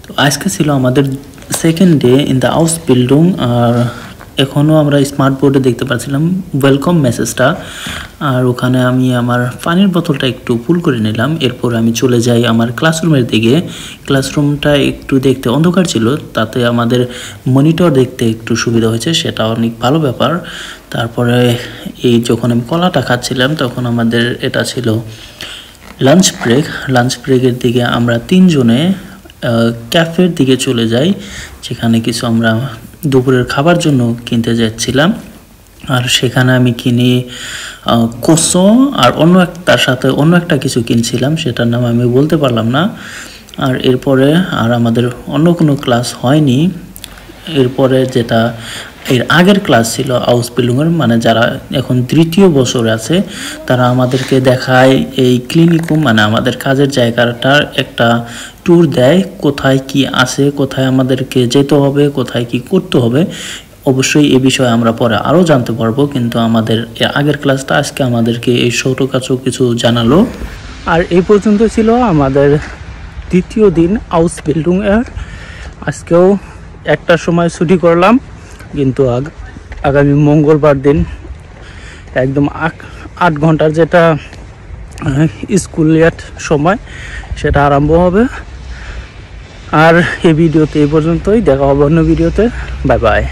তো আজকে ছিল আমাদের second day in the house building. আর এখনও আমরা স্মার্ট বোর্ডে দেখতে পাচ্ছিলাম ওয়েলকাম মেসেজটা। আর ওখানে আমি আমার পানির বোতলটা একটু ফুল করে নিলাম। এরপর আমি চলে যাই আমার ক্লাসরুমের দিকে। ক্লাসরুমটা একটু দেখতে অন্ধকার ছিল, তাতে আমাদের মনিটর দেখতে একটু সুবিধা হয়েছে, সেটা অনেক ভালো ব্যাপার। তারপরে এই যখন আমি কলাটা খাচ্ছিলাম তখন আমাদের এটা ছিল লাঞ্চ ব্রেক। লাঞ্চ ব্রেকের দিকে আমরা তিনজনে ক্যাফের দিকে চলে যাই, যেখানে কিছু আমরা দুপুরের খাবার জন্য কিনতে যাচ্ছিলাম। আর সেখানে আমি কিনি কোসো আর তার সাথে অন্য একটা কিছু কিনছিলাম, সেটার নাম আমি বলতে পারলাম না। আর এরপরে আর আমাদের অন্য কোনো ক্লাস হয়নি। এরপরে যেটা এর আগের ক্লাস ছিল হাউস বিল্ডিংয়ের, মানে যারা এখন তৃতীয় বছরে আছে তারা আমাদেরকে দেখায় এই ক্লিনিকও, মানে আমাদের কাজের জায়গাটার একটা ট্যুর দেয়, কোথায় কি আছে, কোথায় আমাদেরকে যেতে হবে, কোথায় কি করতে হবে। অবশ্যই এ বিষয়ে আমরা পরে আরও জানতে পারবো, কিন্তু আমাদের আগের ক্লাসটা আজকে আমাদেরকে এই ছোটোখাটো কিছু জানালো। আর এই পর্যন্ত ছিল আমাদের দ্বিতীয় দিন হাউস বিল্ডিংয়ের। আজকেও একটার সময় ছুটি করলাম, কিন্তু আগামী মঙ্গলবার দিন একদম 8 ঘন্টার যেটা স্কুলের সময় সেটা আরম্ভ হবে। আর এই ভিডিওতে এই পর্যন্তই, দেখা হবে অন্য ভিডিওতে। Bye bye.